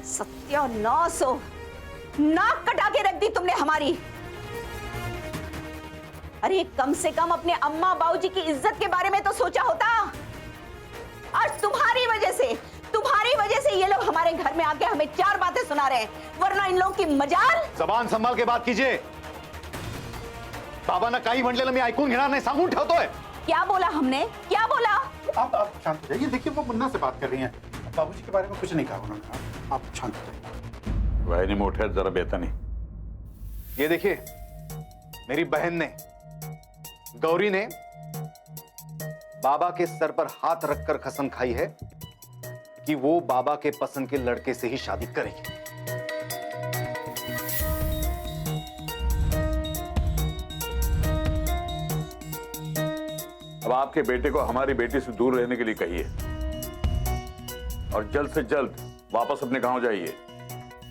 सत्यानाश हो, नाक कटा के रख दी तुमने हमारी। अरे कम से कम अपने अम्मा बाबूजी की इज्जत के बारे में तो सोचा होता। आज तुम्हारी वजह से ये लोग हमारे घर में आके हमें चार बातें सुना रहे हैं, वरना इन लोगों की मजाल। जबान संभाल के बात कीजिए। बाबा काही म्हणलेलं मी ऐकून घेणार नाही, सांगून ठेवतोय। क्या बोला हमने, क्या बोला? आप शांत हो जाइए। देखिए वो मुन्ना से बात कर रही हैं, बाबूजी के बारे में कुछ नहीं कहा उन्होंने। आप शांत हो जाइए। वही नहीं मोटे जरा बेहतर नहीं। ये देखिए, मेरी बहन ने, गौरी ने बाबा के सर पर हाथ रखकर कसम खाई है कि वो बाबा के पसंद के लड़के से ही शादी करेगी। अब आपके बेटे को हमारी बेटी से दूर रहने के लिए कहिए और जल्द से जल्द वापस अपने गांव जाइए,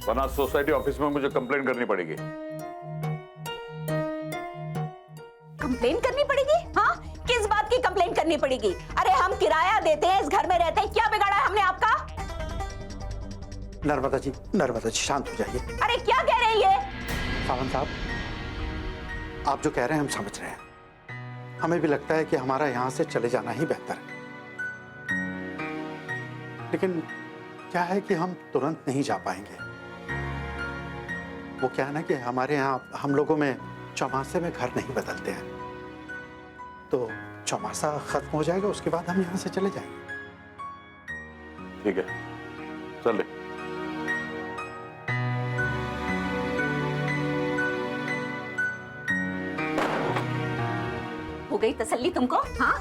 वरना सोसाइटी ऑफिस में मुझे कंप्लेंट करनी पड़ेगी। कंप्लेन करनी पड़ेगी? हाँ, किस बात की कंप्लेन करनी पड़ेगी? अरे हम किराया देते हैं, इस घर में रहते हैं, क्या बिगाड़ा है हमने आपका? नर्मदा जी शांत हो जाइए। अरे क्या कह रहे हैं ये? सावंत साहब, आप जो कह रहे हैं हम समझ रहे हैं। हमें भी लगता है कि हमारा यहां से चले जाना ही बेहतर है, लेकिन क्या है कि हम तुरंत नहीं जा पाएंगे। वो क्या है ना कि हमारे यहाँ हम लोगों में चौमासे में घर नहीं बदलते हैं, तो चौमासा खत्म हो जाएगा, उसके बाद हम यहाँ से चले जाएंगे। ठीक है, चल ले। हो गई तसल्ली तुमको? हाँ,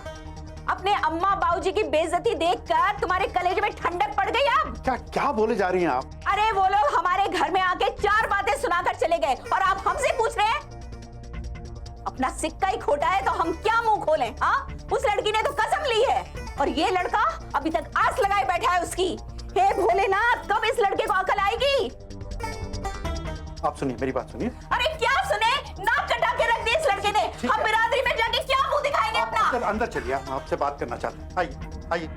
अपने अम्मा बाबूजी की बेइज्जती देखकर तुम्हारे कलेजे में ठंडक पड़ गई अब? क्या बोले जा रही हैं आप? अरे वो लोग हमारे घर में आके चार बातें सुनाकर चले गए और आप हमसे पूछ रहे हैं? अपना सिक्का ही खोटा है तो हम क्या मुंह खोलें? हाँ, उस लड़की ने तो कसम ली है और ये लड़का अभी तक आस लगाए बैठा है उसकी। हे भोलेनाथ, कब इस लड़के को अकल आएगी? आप सुनिए, मेरी बात सुनिए। अरे क्या सुने? नाक कटा के रख दी इस लड़के ने। हम बिरादरी में जाके क्या मुंह दिखाएंगे अपना? अंदर चलिए, हम आपसे बात करना चाहते हैं। आइए आइए।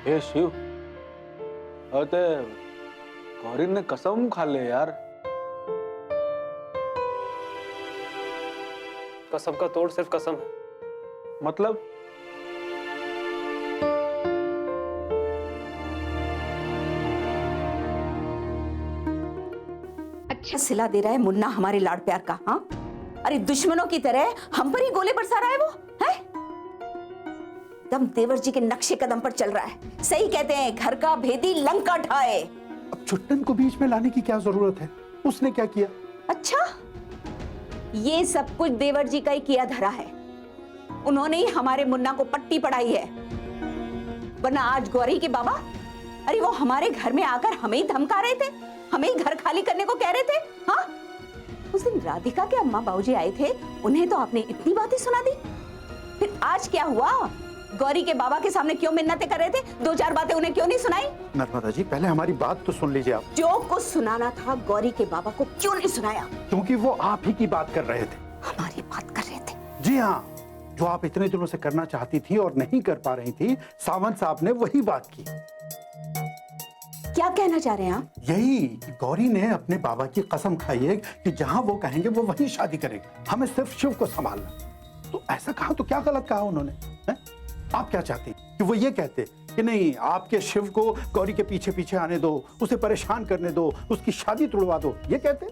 हे शिव, अरे गौरी ने कसम खा ले यार। कसम का तोड़ सिर्फ कसम है। मतलब अच्छा सिला दे रहा है मुन्ना हमारे लाड़ प्यार का। हाँ, अरे दुश्मनों की तरह हम पर ही गोले बरसा रहा है वो है। दम देवर जी के नक्शे कदम पर चल रहा है। सही कहते हैं, घर का भेदी लंका ढाए। अब छुट्टन को बीच में लाने की क्या जरूरत है? उसने क्या किया? अच्छा, ये सब कुछ देवर जी का ही किया धरा है। उन्होंने ही हमारे मुन्ना को पट्टी पढ़ाई है, वरना आज गौरी के बाबा, अरे वो हमारे घर में आकर हमें ही धमका रहे थे, हमें ही घर खाली करने को कह रहे थे। हाँ, उस दिन राधिका के अम्मा बाबूजी आए थे, उन्हें तो आपने इतनी बातें सुना दी। फिर आज क्या हुआ? गौरी के बाबा के सामने क्यों मिन्नतें कर रहे थे? दो चार बातें उन्हें क्यों नहीं सुनाई? नर्मदा जी, पहले हमारी बात तो सुन लीजिए आप। जो कुछ सुनाना था गौरी के बाबा को क्यों नहीं सुनाया? क्योंकि वो आप ही की बात कर रहे थे। हमारी बात कर रहे थे? जी हाँ, जो आप इतने दिनों से करना चाहती थी और नहीं कर पा रही थी, सावंत साहब ने वही बात की। क्या कहना चाह रहे हैं आप? यही कि गौरी ने अपने बाबा की कसम खाई है कि जहां वो कहेंगे वो वहीं शादी करेगी, हमें सिर्फ शिव को संभालना। तो ऐसा कहा तो क्या गलत कहा उन्होंने? है? आप क्या चाहती कि वो ये कहते कि नहीं, आपके शिव को गौरी के पीछे पीछे आने दो, उसे परेशान करने दो, उसकी शादी तुड़वा दो, ये कहते?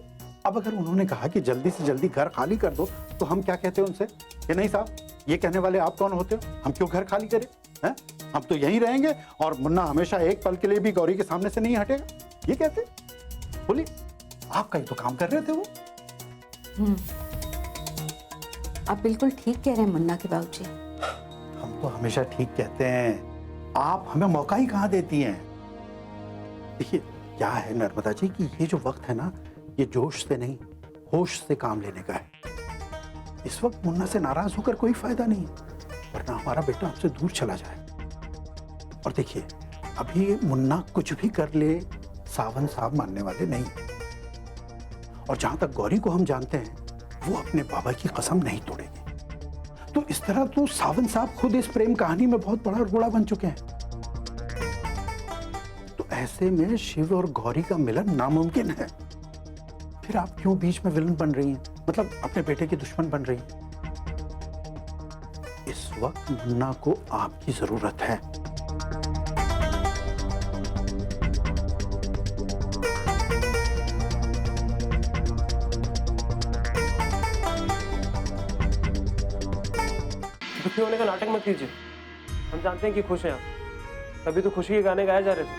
अब अगर उन्होंने कहा कि जल्दी से जल्दी घर खाली कर दो, तो हम क्या कहते उनसे कि नहीं साहब, ये कहने वाले आप कौन होते हो? हम क्यों घर खाली करें? हैं? हम तो यहीं रहेंगे और मुन्ना हमेशा एक पल के लिए भी गौरी के सामने से नहीं हटेगा, ये कहते? बोलिए, आपका ही तो काम कर रहे थे वो। आप बिल्कुल ठीक कह रहे हैं मुन्ना के बाबूजी। हम तो हमेशा ठीक कहते हैं, आप हमें मौका ही कहाँ देती हैं। देखिए क्या है नर्मदा जी कि ये जो वक्त है ना, ये जोश से नहीं होश से काम लेने का है। इस वक्त मुन्ना से नाराज होकर कोई फायदा नहीं, वरना हमारा बेटा हमसे दूर चला जाए। और देखिए, अभी मुन्ना कुछ भी कर ले, सावंत साहब मानने वाले नहीं। और जहां तक गौरी को हम जानते हैं, वो अपने बाबा की कसम नहीं तोड़ेगी। तो इस तरह तो सावंत साहब खुद इस प्रेम कहानी में बहुत बड़ा रोड़ा बन चुके हैं। ऐसे में शिव और गौरी का मिलन नामुमकिन है। फिर आप क्यों बीच में विलन बन रही हैं? मतलब अपने बेटे की दुश्मन बन रही हैं। इस वक्त मुन्ना को आपकी जरूरत है। दुखी होने का नाटक मत कीजिए। हम जानते हैं कि खुश हैं आप, तभी तो खुशी के गाने गाए जा रहे थे।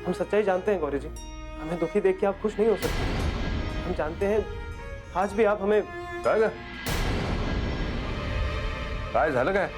हम सच्चाई जानते हैं गौरी जी, हमें दुखी देख के आप खुश नहीं हो सकते। हम जानते हैं आज भी आप हमें काय झालं काय?